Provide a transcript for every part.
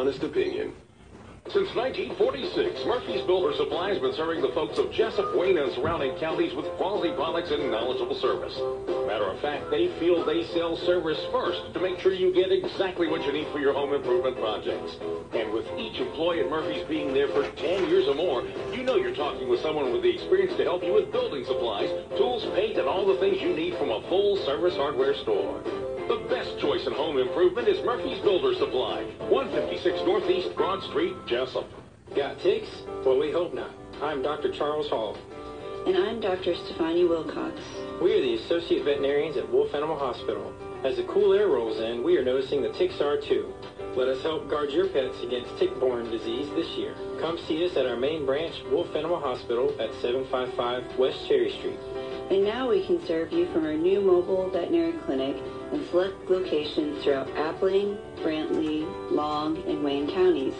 honest opinion. Since 1946, Murphy's Builder Supply has been serving the folks of Jesup, Wayne, and surrounding counties with quality products and knowledgeable service. Matter of fact, they feel they sell service first to make sure you get exactly what you need for your home improvement projects. And with each employee at Murphy's being there for 10 years or more, you know you're talking with someone with the experience to help you with building supplies, tools, paint, and all the things you need from a full-service hardware store. The best choice in home improvement is Murphy's Builder Supply, 156 Northeast Broad Street, Jesup. Got ticks? Well, we hope not. I'm Dr. Charles Hall. And I'm Dr. Stefani Wilcox. We are the Associate Veterinarians at Wolf Animal Hospital. As the cool air rolls in, we are noticing the ticks are too. Let us help guard your pets against tick-borne disease this year. Come see us at our main branch, Wolf Animal Hospital, at 755 West Cherry Street. And now we can serve you from our new mobile veterinary clinic in select locations throughout Appling, Brantley, Long, and Wayne counties.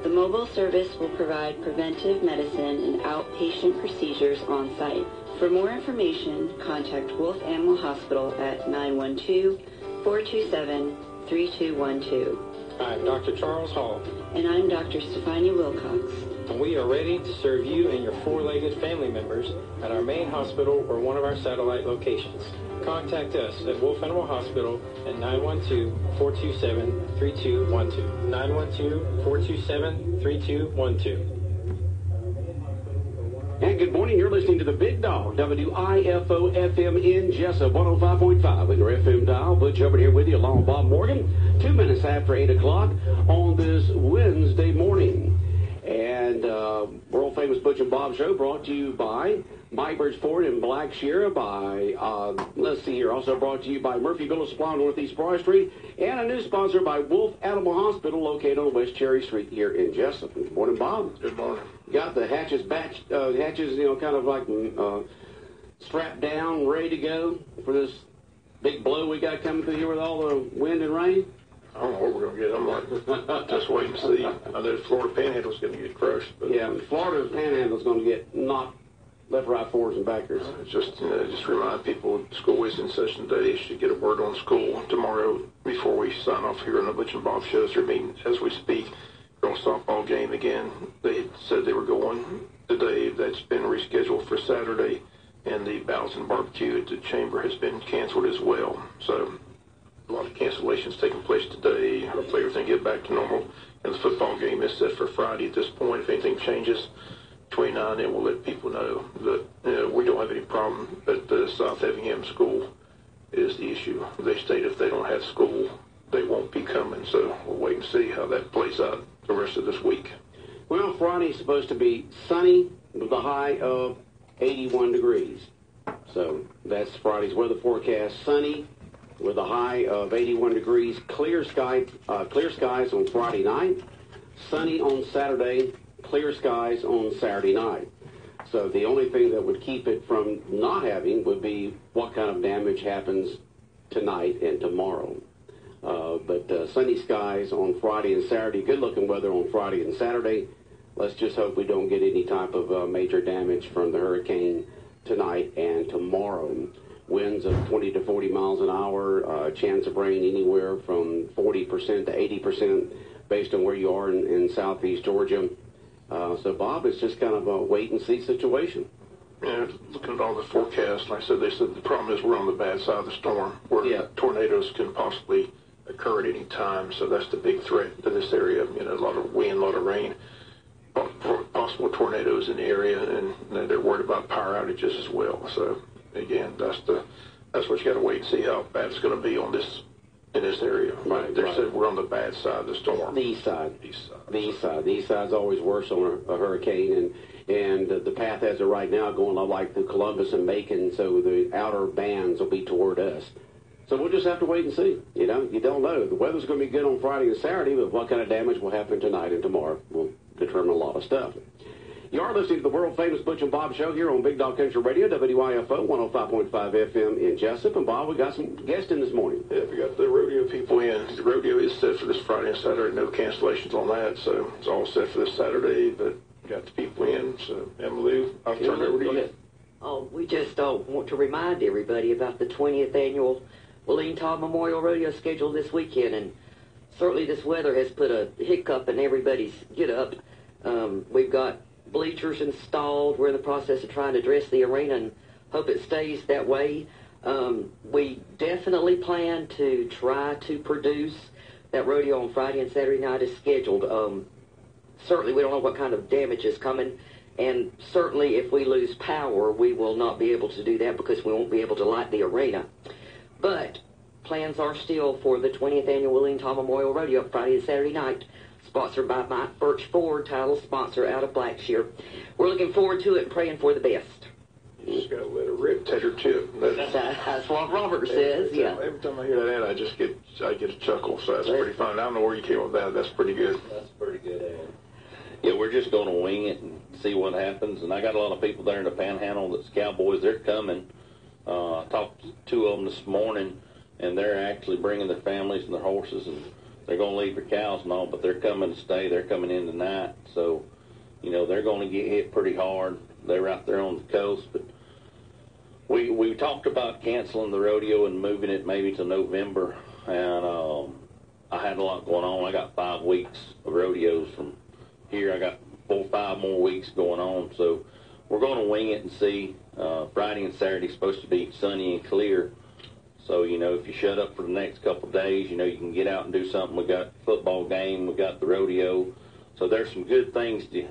The mobile service will provide preventive medicine and outpatient procedures on site. For more information, contact Wolf Animal Hospital at 912-427-3212. I'm Dr. Charles Hall. And I'm Dr. Stefani Wilcox. And we are ready to serve you and your four-legged family members at our main hospital or one of our satellite locations. Contact us at Wolf Animal Hospital at 912-427-3212. 912-427-3212. And good morning. You're listening to the Big Dog, WIFO FM in Jesup, 105.5 with your FM dial. Butch over here with you, along with Bob Morgan. 2 minutes after 8 o'clock on this Wednesday morning. And world-famous Butch and Bob Show brought to you by Mike Bridgeport and Black Shear, by, let's see here, also brought to you by Murphy Builder Supply on Northeast Broad Street, and a new sponsor by Wolf Animal Hospital located on West Cherry Street here in Jesup. Good morning, Bob. Good morning. Got the hatches, kind of like strapped down, ready to go for this big blow we got coming through here with all the wind and rain? I don't know what we're going to get. I'm like, just wait and see. I know Florida Panhandle's going to get crushed. But yeah, Florida Panhandle's going to get knocked left, right, forwards, and backers. Just remind people, school is in session today. Should get a word on school tomorrow before we sign off here on the Butch and Bob Show. They're meeting as we speak. Girls softball game again. They said they were going today. That's been rescheduled for Saturday. And the Battles and Barbecue at the Chamber has been canceled as well. So a lot of cancellations taking place today. Hopefully everything get back to normal. And the football game is set for Friday at this point. If anything changes between now and then, we'll let people know that we don't have any problem. But the South Effingham school is the issue. They state if they don't have school, they won't be coming. So we'll wait and see how that plays out the rest of this week. Well, Friday's supposed to be sunny with a high of 81 degrees. So that's Friday's weather forecast. Sunny with a high of 81 degrees. Clear skies on Friday night. Sunny on Saturday. Clear skies on Saturday night. So the only thing that would keep it from not having would be what kind of damage happens tonight and tomorrow. But sunny skies on Friday and Saturday. Good-looking weather on Friday and Saturday. Let's just hope we don't get any type of major damage from the hurricane tonight and tomorrow. Winds of 20 to 40 miles an hour. Chance of rain anywhere from 40% to 80% based on where you are in southeast Georgia. So, Bob, it's just kind of a wait-and-see situation. Yeah, looking at all the forecasts, like I said, they said the problem is we're on the bad side of the storm, where tornadoes can possibly occur at any time. So that's the big threat to this area. You know, a lot of wind, a lot of rain, possible tornadoes in the area, and they're worried about power outages as well. So, again, that's what you got to wait and see how bad it's going to be on this. In this area. Right, they said we're on the bad side of the storm. The east side. The east side. The east side's always worse on a hurricane, and the path as of right now going like through Columbus and Macon, so the outer bands will be toward us. So we'll just have to wait and see. You know, you don't know. The weather's going to be good on Friday and Saturday, but what kind of damage will happen tonight and tomorrow will determine a lot of stuff. You are listening to the world-famous Butch and Bob Show here on Big Dog Country Radio, WIFO 105.5 FM in Jesup. And, Bob, we got some guests in this morning. Yeah, we got the rodeo people in. The rodeo is set for this Friday and Saturday. No cancellations on that, so it's all set for this Saturday. But we got the people in. So, Emily, I'll turn it over to you. Oh, we just want to remind everybody about the 20th annual Willeen Todd Memorial Rodeo scheduled this weekend. And certainly this weather has put a hiccup in everybody's get-up. We've got bleachers installed. We're in the process of trying to dress the arena and hope it stays that way. We definitely plan to try to produce that rodeo on Friday and Saturday night as scheduled. Certainly we don't know what kind of damage is coming, and certainly if we lose power, we will not be able to do that because we won't be able to light the arena. But plans are still for the 20th Annual William Tom Memorial Rodeo Friday and Saturday night, sponsored by Mike Birch Ford, title sponsor out of Blackshear. We're looking forward to it and praying for the best. You just got to let it rip, Tater Chip. That's what Robert says, yeah. Every time I hear that ad, I get a chuckle, so that's pretty fun. I don't know where you came up with that. That's pretty good. That's pretty good ad. Yeah, we're just going to wing it and see what happens. And I got a lot of people there in the Panhandle that's cowboys. They're coming. I talked to two of them this morning, and they're actually bringing their families and their horses, and they're going to leave their cows and all, but they're coming to stay. They're coming in tonight. So, they're going to get hit pretty hard. They're out there on the coast, but we talked about canceling the rodeo and moving it maybe to November, and I had a lot going on. I got 5 weeks of rodeos from here. I got 4 or 5 more weeks going on, so we're going to wing it and see. Friday and Saturday is supposed to be sunny and clear, so if you shut up for the next couple of days, you can get out and do something. We got football game, we got the rodeo, so there's some good things to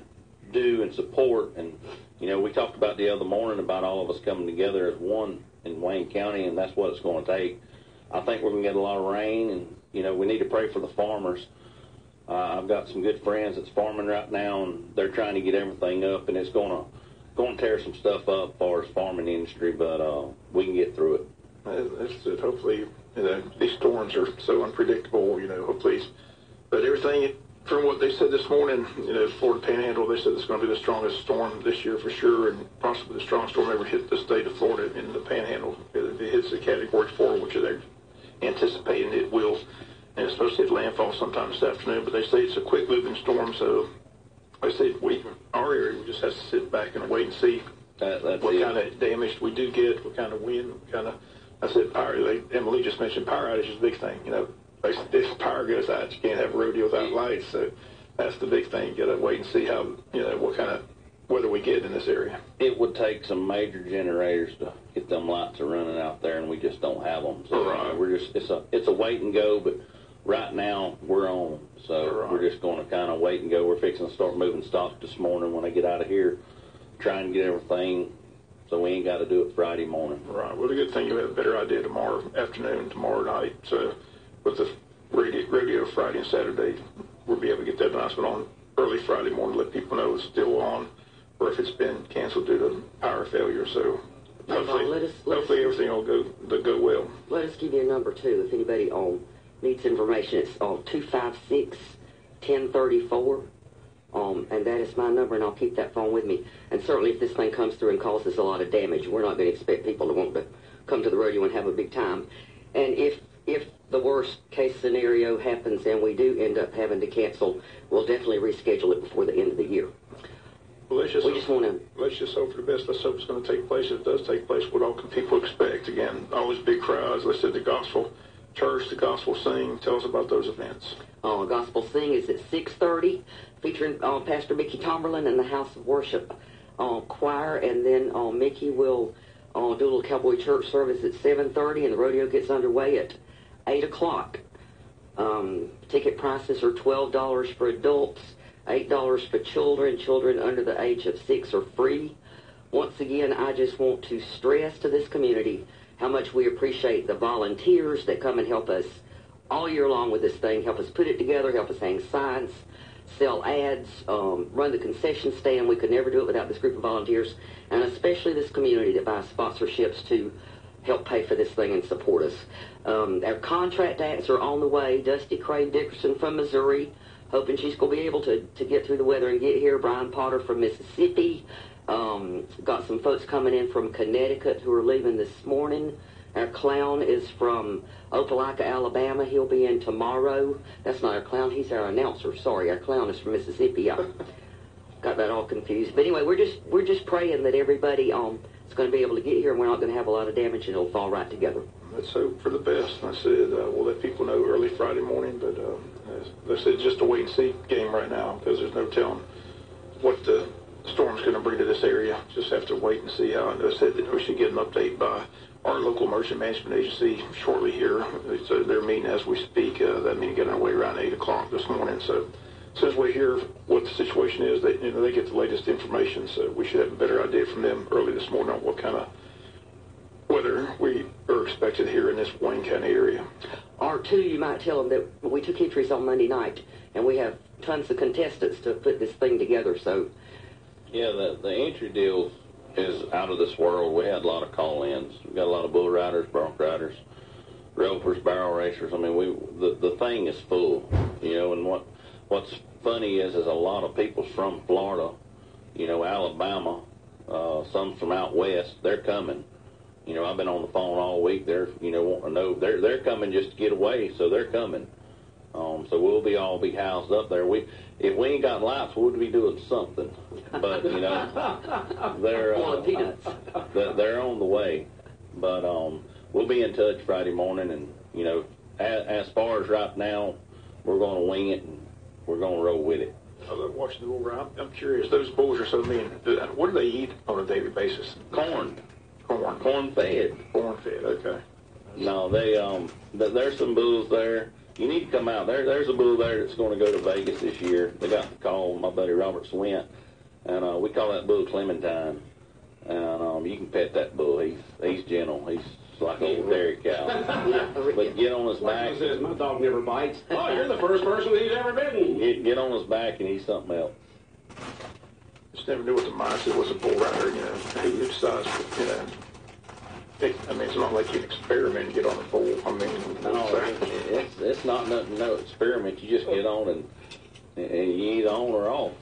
do and support. And we talked about the other morning about all of us coming together as one in Wayne County, and that's what it's going to take. I think we're going to get a lot of rain, and we need to pray for the farmers. I've got some good friends that's farming right now, and they're trying to get everything up, and it's going to tear some stuff up as far as farming industry, but we can get through it. That's it. Hopefully, these storms are so unpredictable. Hopefully, but everything. From what they said this morning, Florida Panhandle, they said it's going to be the strongest storm this year for sure, and possibly the strongest storm ever hit the state of Florida in the Panhandle. If it hits a Category 4, which they're anticipating it will, and it's supposed to hit landfall sometime this afternoon, but they say it's a quick-moving storm, so I say our area just has to sit back and wait and see what kind of damage we do get, what kind of wind, I said power. Emily just mentioned power outage is a big thing, Basically, if power goes out, you can't have a rodeo without lights. So that's the big thing. You got to wait and see how, what kind of weather we get in this area. It would take some major generators to get them lights running out there, and we just don't have them. So right. It's a wait and go, but right now we're on. So we're just going to kind of wait and go. We're fixing to start moving stock this morning when I get out of here, trying to get everything so we ain't got to do it Friday morning. Right. Well, the good thing you'll have a better idea tomorrow afternoon, tomorrow night. So with the rodeo Friday and Saturday, we'll be able to get that announcement on early Friday morning, let people know it's still on, or if it's been canceled due to power failure. So hopefully everything will go well. Let us give you a number too if anybody needs information. It's 256-1034, and that is my number, and I'll keep that phone with me. And certainly if this thing comes through and causes a lot of damage, we're not going to expect people to want to come to the rodeo and have a big time. And if the worst case scenario happens and we do end up having to cancel, we'll definitely reschedule it before the end of the year. Well, let's just hope for the best. Let's hope it's going to take place. If it does take place, what all can people expect? Again, always big crowds. Let's say the gospel church, the gospel sing. Tell us about those events. Gospel sing is at 6:30, featuring Pastor Mickey Tomberlin and the House of Worship choir, and then Mickey will do a little cowboy church service at 7:30, and the rodeo gets underway at 8 o'clock. Ticket prices are $12 for adults, $8 for children. Children under the age of 6 are free. Once again, I just want to stress to this community how much we appreciate the volunteers that come and help us all year long with this thing, help us put it together, help us hang signs, sell ads, run the concession stand. We could never do it without this group of volunteers, and especially this community that buys sponsorships to help pay for this thing and support us. Our contract acts are on the way. Dusty Craig Dickerson from Missouri, hoping she's going to be able to get through the weather and get here. Brian Potter from Mississippi. Got some folks coming in from Connecticut who are leaving this morning. Our clown is from Opelika, Alabama. He'll be in tomorrow. That's not our clown. He's our announcer. Sorry, our clown is from Mississippi. I got that all confused. But anyway, we're just praying that everybody it's going to be able to get here, and we're not going to have a lot of damage, and it'll fall right together. Let's hope for the best. I said we'll let people know early Friday morning, but they said just a wait and see game right now because there's no telling what the storm's going to bring to this area. Just have to wait and see how. I said that we should get an update by our local emergency management agency shortly here. So they're meeting as we speak. That meeting got underway around 8 o'clock this morning. So as soon as we hear what the situation is, they get the latest information. So we should have a better idea from them early this morning on what kind of weather we are expected here in this Wayne County area. Or two, you might tell them that we took entries on Monday night, and we have tons of contestants to put this thing together. So, yeah, the entry deal is out of this world. We had a lot of call-ins. We got a lot of bull riders, bronc riders, ropers, barrel racers. I mean, the thing is full, you know. And what's funny is a lot of people from Florida, you know, Alabama, some from out west. They're coming. You know, I've been on the phone all week. They're, you know, wanting to know. They're coming just to get away, so they're coming. So we'll all be housed up there. If we ain't got lights, we'll be doing something. But you know, they're on the way. But we'll be in touch Friday morning, and you know, as far as right now, we're going to wing it and we're going to roll with it. I love watching the bull ride. I'm curious. Those bulls are so mean. What do they eat on a daily basis? Corn fed. Corn fed. Okay. No, there's some bulls there. You need to come out. There's a bull there that's going to go to Vegas this year. They got the call. My buddy Robert went, and we call that bull Clementine. And you can pet that bull. He's gentle. He's like a little dairy cow. But get on his back. Says, my dog never bites. Oh, you're the first person he's ever bitten. Get on his back, and he's something else. Just never knew what the mindset was a bull rider. You know, he decides. You know. I mean, it's not like you can experiment and get on a bull. I mean, no, it's not nothing. No experiment. You just get on and you either on or off.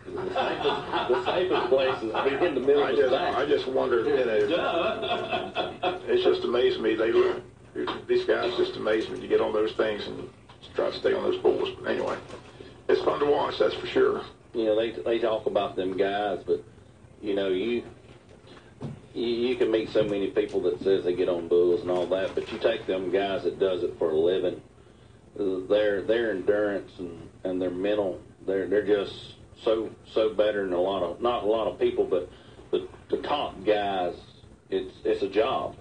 The safest place is to be in the middle of the back. I just wonder. You know, it's just amazed me. These guys just amaze me. You get on those things and try to stay on those bulls. But anyway, it's fun to watch. That's for sure. You know, they talk about them guys, but you know you can meet so many people that says they get on bulls and all that, but you take them guys that does it for a living, their endurance and their mental, they're just so better than not a lot of people, but the top guys, it's a job.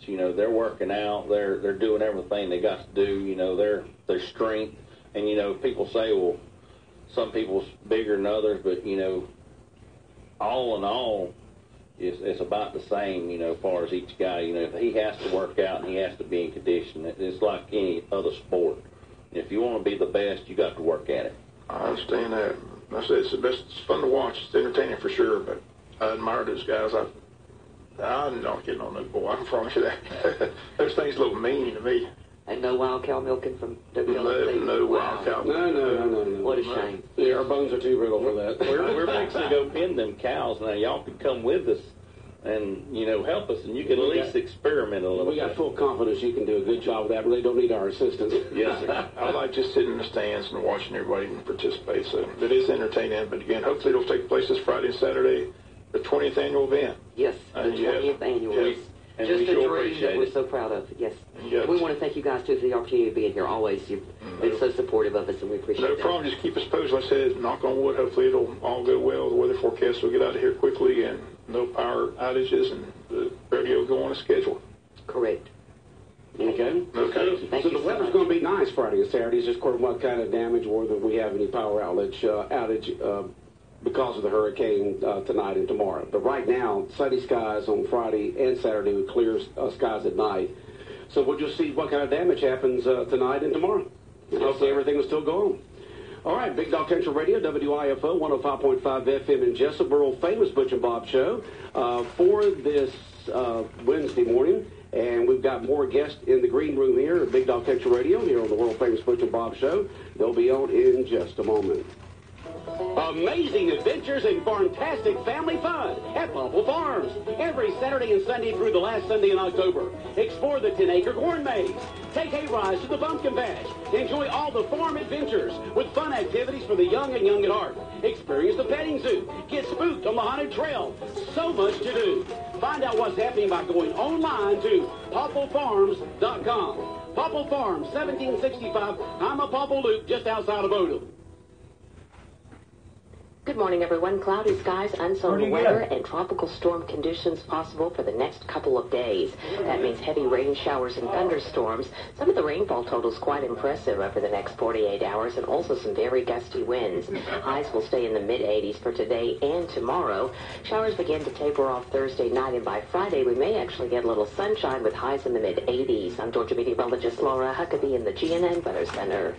So, you know, they're working out, they're doing everything they got to do, you know, their strength, and you know, people say, well, some people's bigger than others, but you know, all in all, it's about the same, you know, as far as each guy. You know, if he has to work out and he has to be in condition, it's like any other sport. If you want to be the best, you got to work at it. I understand that. I say it's the best. It's fun to watch. It's entertaining for sure. But I admire those guys. I'm not getting on no bull. I can promise you that. Those things look mean to me. And no wild cow milking from WLC? No wild cow. No. What a shame. Yeah, our bones are too brittle for that. We're fixing to go pin them cows. Now, y'all could come with us and, you know, help us, and you can at least experiment a little bit. We got full confidence you can do a good job with that, but they don't need our assistance. Yes, sir. I like just sitting in the stands and watching everybody participate. So it is entertaining. But again, hopefully it'll take place this Friday and Saturday, the 20th annual event. Yes, the 20th annual. Yes. And just we a sure dream appreciate that we're it. so proud of. Yes. Yes. We want to thank you guys, too, for the opportunity of being here. Always. You've been so supportive of us, and we appreciate No that. problem. Just keep us posted. Like I said, knock on wood. Hopefully it'll all go well. The weather forecast will get out of here quickly, and no power outages, and the rodeo will go on a schedule. Correct. Okay. Okay. Thank So you the so weather's much. going to be nice Friday and Saturday. It's just what kind of damage or that we have any power outage because of the hurricane tonight and tomorrow. But right now, sunny skies on Friday and Saturday with clear skies at night. So we'll just see what kind of damage happens tonight and tomorrow. And hopefully everything will still go on. All right, Big Dog Country Radio, WIFO 105.5 FM in Jesup, world famous Butch and Bob Show for this Wednesday morning. And we've got more guests in the green room here at Big Dog Country Radio here on the world famous Butch and Bob Show. They'll be on in just a moment. Amazing adventures and fantastic family fun at Bumble Farms. Every Saturday and Sunday through the last Sunday in October. Explore the 10-acre corn maze. Take a ride to the pumpkin patch. Enjoy all the farm adventures with fun activities for the young and young at heart. Experience the petting zoo. Get spooked on the haunted trail. so much to do. Find out what's happening by going online to PaupleFarms.com. Popple Farms, 1765 Hama Popple Loop, just outside of Odom. Good morning, everyone. Cloudy skies, unsettled weather, and tropical storm conditions possible for the next couple of days. That means heavy rain showers and thunderstorms. Some of the rainfall totals quite impressive over the next 48 hours, and also some very gusty winds. Highs will stay in the mid-80s for today and tomorrow. Showers begin to taper off Thursday night, and by Friday we may actually get a little sunshine with highs in the mid-80s. I'm Georgia meteorologist Laura Huckabee in the GNN Weather Center.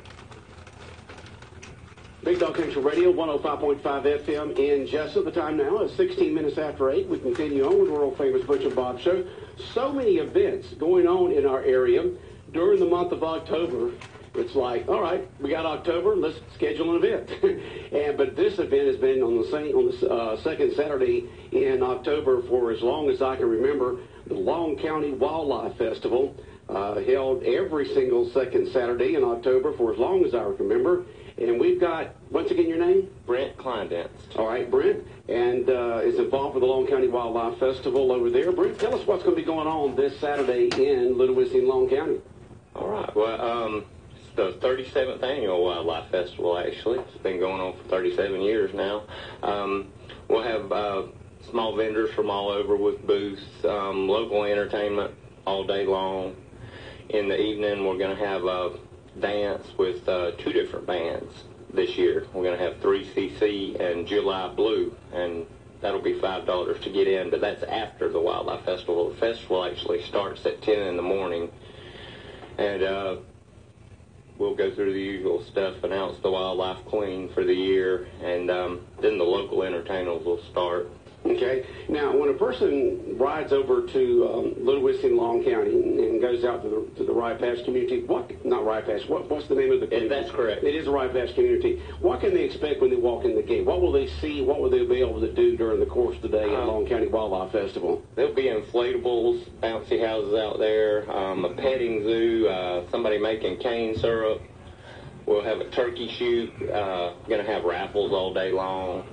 Big Dog Country Radio, 105.5 FM in Jesup. The time now is 16 minutes after 8. We continue on with world-famous Butch and Bob Show. So many events going on in our area during the month of October. It's like, all right, we got October, let's schedule an event. But this event has been on the second Saturday in October for as long as I can remember. The Long County Wildlife Festival, held every single second Saturday in October for as long as I can remember. And we've got, once again, your name? Brent Kleindanz. All right, Brent, and is involved with the Long County Wildlife Festival over there. Brent, tell us what's going to be going on this Saturday in Little Whiskey and Long County. All right. Well, it's the 37th annual Wildlife Festival, actually. It's been going on for 37 years now. We'll have small vendors from all over with booths, local entertainment all day long. In the evening, we're going to have a dance with two different bands this year. We're going to have 3cc and July Blue, and that'll be $5 to get in, but that's after the Wildlife Festival. The festival actually starts at 10 in the morning, and we'll go through the usual stuff, announce the Wildlife Queen for the year, and then the local entertainers will start. Okay. Now, when a person rides over to Little Whiskey and Long County and goes out to the Rye Patch community, what's the name of the community? That's correct. It is a Rye Patch community. What can they expect when they walk in the gate? What will they see? What will they be able to do during the course of the day at Long County Wildlife Festival? There'll be inflatables, bouncy houses out there, a petting zoo, somebody making cane syrup. We'll have a turkey shoot. Going to have raffles all day long.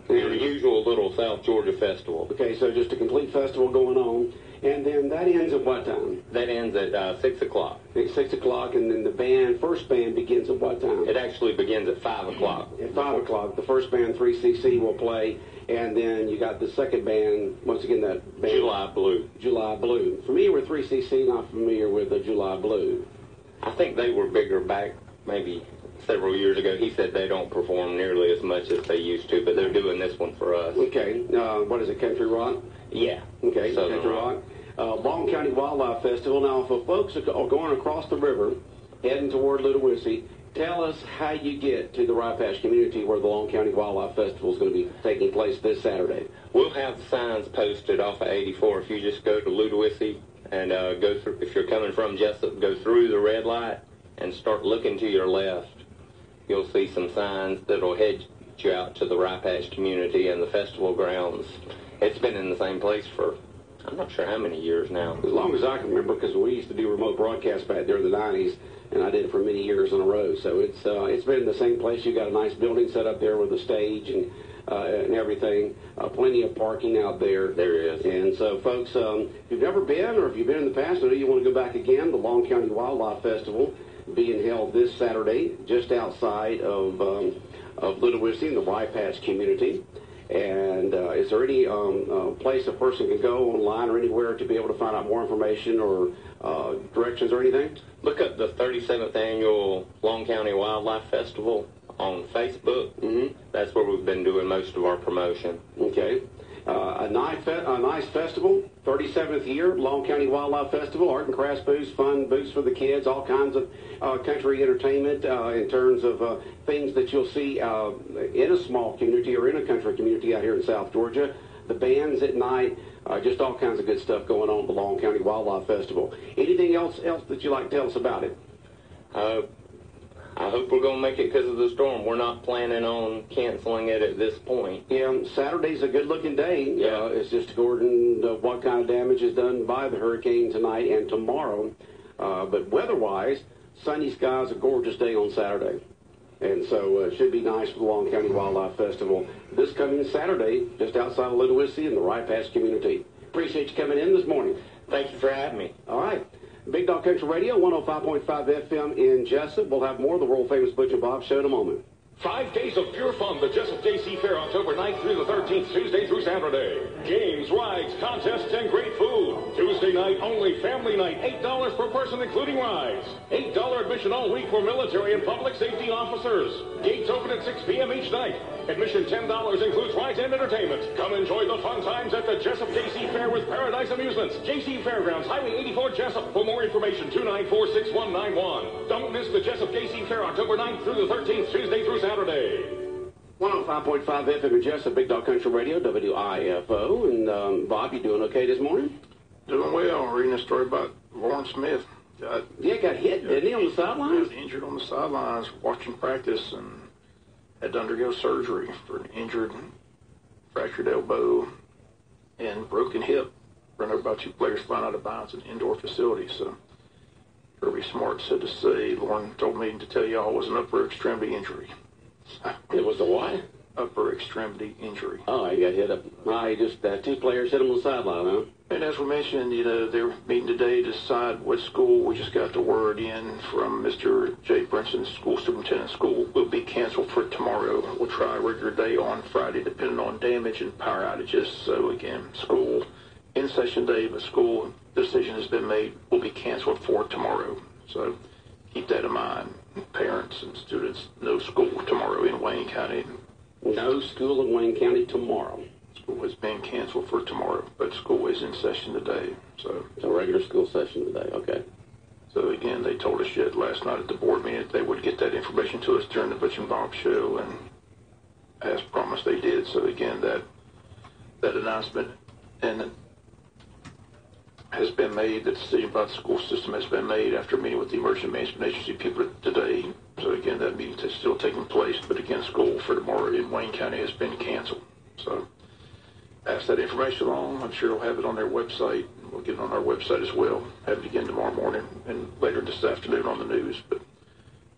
Your usual little South Georgia festival. Okay, so just a complete festival going on. And then that ends at what time? That ends at 6 o'clock. It's 6 o'clock, and then the first band begins at what time? It actually begins at 5 o'clock. At 5 o'clock. The first band, 3cc, will play. And then you got the second band, once again, that band. July Blue. July Blue. Familiar with 3cc, not familiar with the July Blue. I think they were bigger back maybe several years ago. He said they don't perform nearly as much as they used to, but they're doing this one for us. Okay. What is it, country rock? Yeah. Okay, Southern country rock. Long County Wildlife Festival. Now, if folks are going across the river, heading toward Little Whiskey, tell us how you get to the Rye Patch community where the Long County Wildlife Festival is going to be taking place this Saturday. We'll have signs posted off of 84. If you just go to Little Whiskey and go through, if you're coming from Jesup, go through the red light and start looking to your left. You'll see some signs that'll head you out to the Rye Patch community and the festival grounds. It's been in the same place for, I'm not sure how many years now. As long as I can remember, because we used to do remote broadcasts back there in the 90s, and I did it for many years in a row. So it's been in the same place. You got a nice building set up there with a stage and everything. Plenty of parking out there. There is. And so, folks, if you've never been or if you've been in the past, I know you want to go back again, the Long County Wildlife Festival being held this Saturday just outside of Little Whiskey in the Rye Patch community. And is there any place a person can go online or anywhere to be able to find out more information or directions or anything? Look up the 37th Annual Long County Wildlife Festival on Facebook. Mm-hmm. That's where we've been doing most of our promotion. Okay. A nice festival, 37th year, Long County Wildlife Festival, art and crafts booths, fun booths for the kids, all kinds of country entertainment in terms of things that you'll see in a small community or in a country community out here in South Georgia. The bands at night, just all kinds of good stuff going on at the Long County Wildlife Festival. Anything else that you'd like to tell us about it? I hope we're going to make it because of the storm. We're not planning on canceling it at this point. Yeah, Saturday's a good-looking day. Yeah. It's just according to what kind of damage is done by the hurricane tonight and tomorrow. But weather-wise, sunny skies, a gorgeous day on Saturday. And so it should be nice for the Long County Wildlife Festival this coming Saturday, just outside of Ludwig in the Right Pass community. Appreciate you coming in this morning. Thank you for having me. All right. Big Dog Country Radio, 105.5 FM in Jesup. We'll have more of the world-famous Butch and Bob Show in a moment. 5 days of pure fun, the Jesup JC Fair, October 9th through the 13th, Tuesday through Saturday. Games, rides, contests, and great food. Tuesday night, only family night, $8 per person, including rides. $8 admission all week for military and public safety officers. Gates open at 6 p.m. each night. Admission $10 includes rides and entertainment. Come enjoy the fun times at the Jesup JC Fair with Paradise Amusements. JC Fairgrounds, Highway 84, Jesup. For more information, 294-6191. Don't miss the Jesup JC Fair, October 9th through the 13th, Tuesday through Saturday. 105.5 FM in Jesup, Big Dog Country Radio, WIFO. And Bob, you doing okay this morning? Doing well. I'm reading a story about Lauren Smith. Got hit, didn't he, on the sidelines? Got injured on the sidelines watching practice and had to undergo surgery for an injured, fractured elbow and broken hip. Run over by 2 players flying out of bounds in an indoor facility. So Kirby Smart said to say, Lauren told me to tell y'all it was an upper extremity injury. It was a what? Upper extremity injury. Oh, he got hit up. He just 2 players hit him on the sideline, huh? And as we mentioned, they're meeting today to decide what school. We just got the word in from Mr. Jay Brinson, school superintendent. School will be canceled for tomorrow. We'll try a regular day on Friday, depending on damage and power outages. So again, school in session day, but school decision has been made, will be canceled for tomorrow. So keep that in mind. Parents and students, no school tomorrow in Wayne County. No school in Wayne County tomorrow. School has been canceled for tomorrow, but school is in session today. So it's a regular school session today, okay. So again, they told us yet last night at the board meeting that they would get that information to us during the Butch and Bob Show, and as promised they did. So again, that announcement and has been made, the decision about the school system has been made after a meeting with the emergency management agency people today. So again, that meeting is still taking place, but again, school for tomorrow in Wayne County has been canceled. So pass that information along. I'm sure we'll have it on their website. We'll get it on our website as well. Have it again tomorrow morning and later this afternoon on the news. But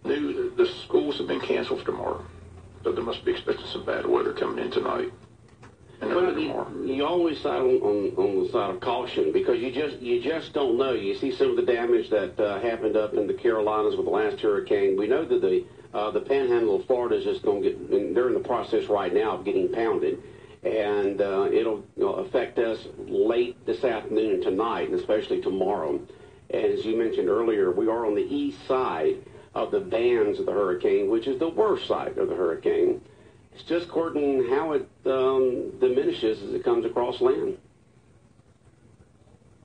the schools have been canceled for tomorrow. So they must be expecting some bad weather coming in tonight. Well, you always side on the side of caution because you just don't know. You see some of the damage that happened up in the Carolinas with the last hurricane. We know that the panhandle of Florida is just going to get. They're in the process right now of getting pounded, and it'll affect us late this afternoon and tonight, and especially tomorrow. And as you mentioned earlier, we are on the east side of the bands of the hurricane, which is the worst side of the hurricane. It's just according how it diminishes as it comes across land.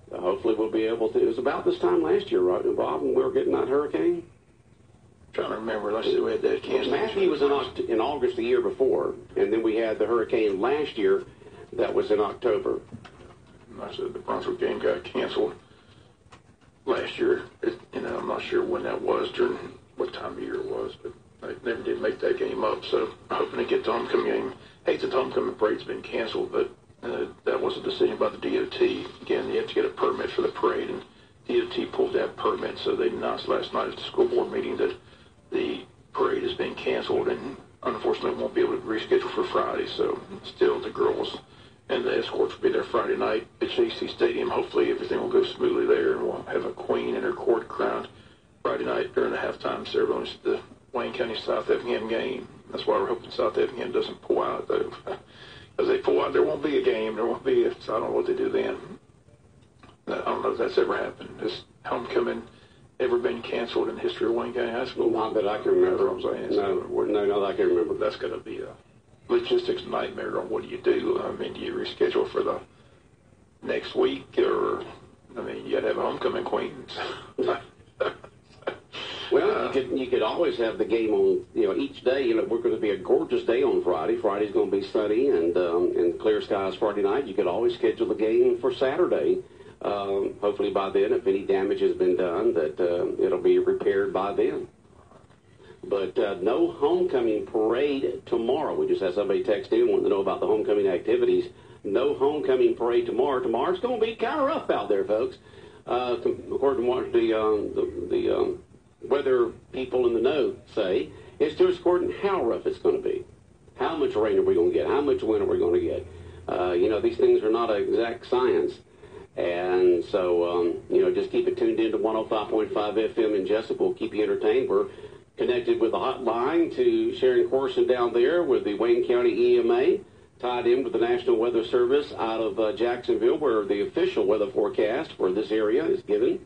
So hopefully we'll be able to. It was about this time last year, right, Bob, when we were getting that hurricane? Trying to remember. Let's see, we had that cancellation. Matthew was in August the year before, and then we had the hurricane last year that was in October. I said the Brunswick game got canceled last year. I'm not sure when that was, during what time of year it was, but I never did make that game up, so I'm hoping to get the homecoming game. Hate that the homecoming parade's been canceled, but that was a decision by the DOT. Again, you have to get a permit for the parade, and DOT pulled that permit, so they announced last night at the school board meeting that the parade has been canceled, and unfortunately won't be able to reschedule for Friday, so still the girls and the escorts will be there Friday night at JC Stadium. Hopefully everything will go smoothly there, and we'll have a queen and her court crowned Friday night during the halftime ceremonies at the Wayne County South Effingham game. That's why we're hoping South Effingham doesn't pull out, though. As they pull out, there won't be a game. So I don't know what they do then. I don't know if that's ever happened. Has homecoming ever been canceled in the history of Wayne County High School? Not that I can remember. That's what I'm saying. No, I can remember. That's going to be a logistics nightmare on what do you do. I mean, do you reschedule for the next week? Or, you got to have a homecoming queen. Well, you could always have the game on, each day. We're going to be a gorgeous day on Friday. Friday's going to be sunny and clear skies Friday night. You could always schedule the game for Saturday. Hopefully by then, if any damage has been done, that it'll be repaired by then. But no homecoming parade tomorrow. We just had somebody text in wanting to know about the homecoming activities. No homecoming parade tomorrow. Tomorrow's going to be kind of rough out there, folks. According to what the weather people in the know say, It's just according how rough it's going to be. How much rain are we going to get? How much wind are we going to get? These things are not an exact science. And so, just keep it tuned in to 105.5 FM in Jesup. We'll keep you entertained. We're connected with the hotline to Sharon Corson down there with the Wayne County EMA, tied in with the National Weather Service out of Jacksonville, where the official weather forecast for this area is given.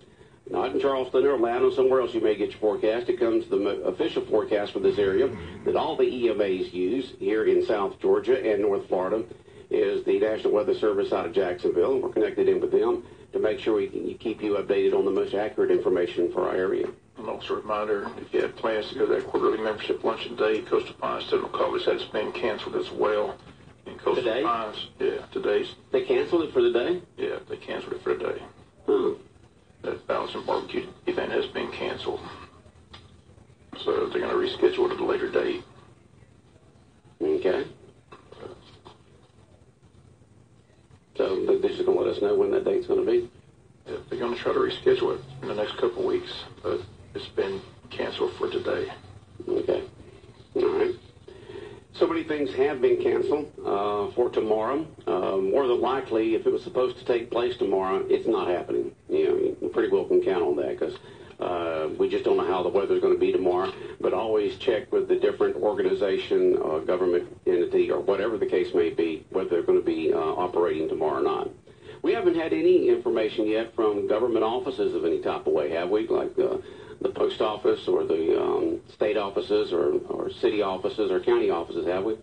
Not in Charleston or Atlanta, somewhere else you may get your forecast. It comes the official forecast for this area that all the EMAs use here in South Georgia and North Florida is the National Weather Service out of Jacksonville. We're connected in with them to make sure we can keep you updated on the most accurate information for our area. And also a reminder, if you had plans to go to that quarterly membership luncheon day, Coastal Pines Technical College has been canceled as well. And Coastal Today? Pines, yeah, today's. They canceled it for the day? Yeah, they canceled it for the day. Huh. That Ballast Barbecue event has been canceled. So they're going to reschedule it at a later date. Okay. So they're just going to let us know when that date's going to be? Yeah, they're going to try to reschedule it in the next couple of weeks, but it's been canceled for today. Okay. All right. So many things have been canceled for tomorrow. More than likely, if it was supposed to take place tomorrow, it's not happening. You pretty well can count on that because we just don't know how the weather's going to be tomorrow. But always check with the different organization, government entity, or whatever the case may be, whether they're going to be operating tomorrow or not. We haven't had any information yet from government offices of any type of way, have we? Like the post office or the state offices or city offices or county offices, have we? I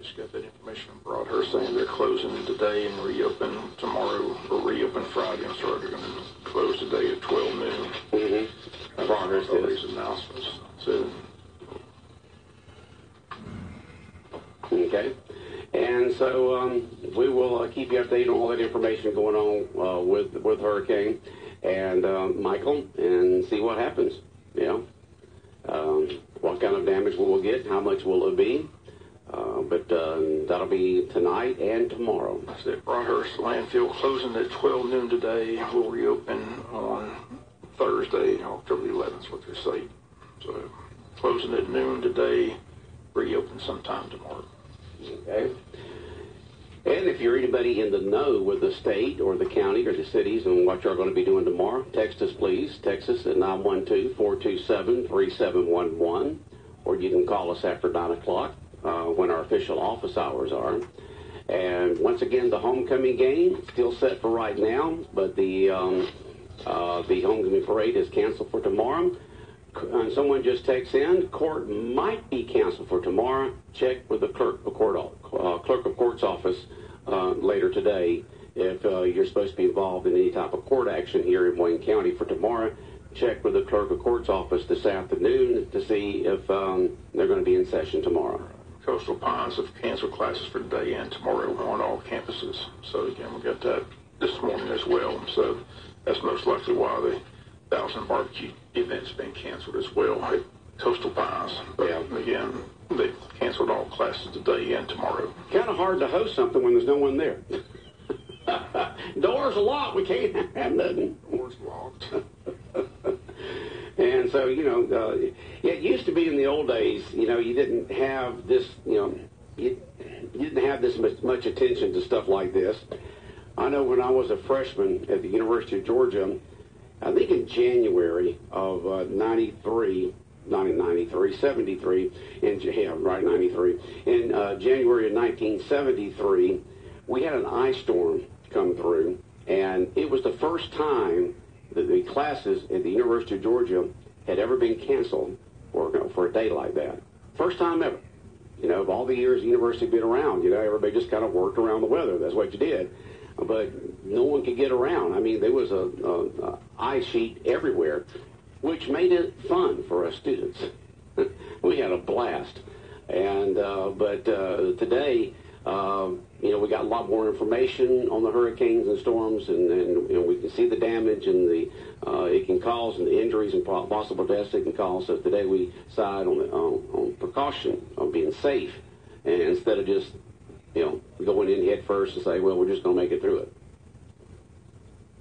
just got that information from Broadhurst saying they're closing today and reopen tomorrow, or reopen Friday. I'm sorry, they're going to close today at 12 noon. Mm-hmm. Broadhurst is. These announcements. So. Okay. And so we will keep you updated on all that information going on with Hurricane and Michael and see what happens. What kind of damage will we get? How much will it be? But that'll be tonight and tomorrow. I said Broadhurst landfill closing at 12 noon today. Will reopen on Thursday, October 11th, what they say. So closing at noon today, reopen sometime tomorrow. Okay. And if you're anybody in the know with the state or the county or the cities and what you're going to be doing tomorrow, text us, please. Text us at 912-427-3711, or you can call us after 9 o'clock when our official office hours are. And once again, the homecoming game still set for right now, but the homecoming parade is canceled for tomorrow. And someone just texts in, court might be canceled for tomorrow. Check with the clerk of court's office later today if you're supposed to be involved in any type of court action here in Wayne County for tomorrow. Check with the clerk of court's office this afternoon to see if they're going to be in session tomorrow. Coastal Pines have canceled classes for today and tomorrow on all campuses. So again, we got that this morning as well. So that's most likely why the Ballast Barbecue event's been canceled as well at Coastal Pines. But again, they canceled all classes today and tomorrow. Kind of hard to host something when there's no one there. Doors are locked. We can't have nothing. Doors locked. And so, it used to be in the old days, you didn't have this, you didn't have this much attention to stuff like this. I know when I was a freshman at the University of Georgia, I think in January of 93, in January of 1973, we had an ice storm come through, and it was the first time that the classes at the University of Georgia had ever been canceled for a day like that. First time ever. Of all the years the university had been around, everybody just kind of worked around the weather. That's what you did. But no one could get around. I mean, there was a ice sheet everywhere, which made it fun for us students. We had a blast. And but today, we got a lot more information on the hurricanes and storms, and we can see the damage and it can cause, and the injuries and possible deaths it can cause. So today we side on precaution, on being safe, and instead of just going in head first and say, well, we're just going to make it through it.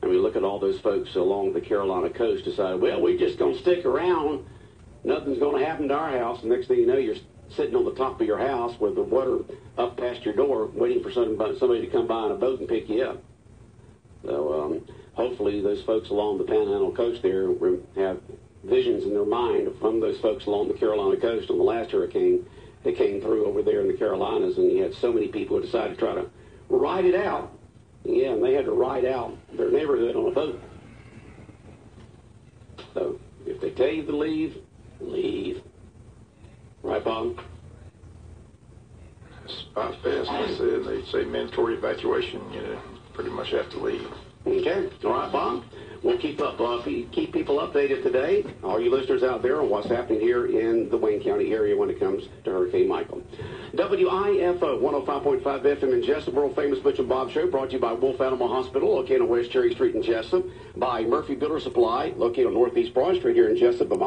I mean, look at all those folks along the Carolina coast decide, well, we're just going to stick around nothing's going to happen to our house. And next thing you know, you're sitting on the top of your house with the water up past your door, waiting for somebody to come by on a boat and pick you up. So hopefully those folks along the Panhandle coast there have visions in their mind from those folks along the Carolina coast on the last hurricane that came through over there in the Carolinas, and you had so many people who decided to try to ride it out. Yeah, and they had to ride out their neighborhood on a boat. So if they tell you to leave, leave. Right, Bob? Spot fast, they said. They say mandatory evacuation, pretty much have to leave. Okay. All right, Bob. We'll keep people updated today, all you listeners out there, on what's happening here in the Wayne County area when it comes to Hurricane Michael. WIFO 105.5 FM in Jesup, world famous Butch and Bob Show, brought to you by Wolf Animal Hospital, located on West Cherry Street in Jesup, by Murphy Builder Supply, located on Northeast Broad Street here in Jesup,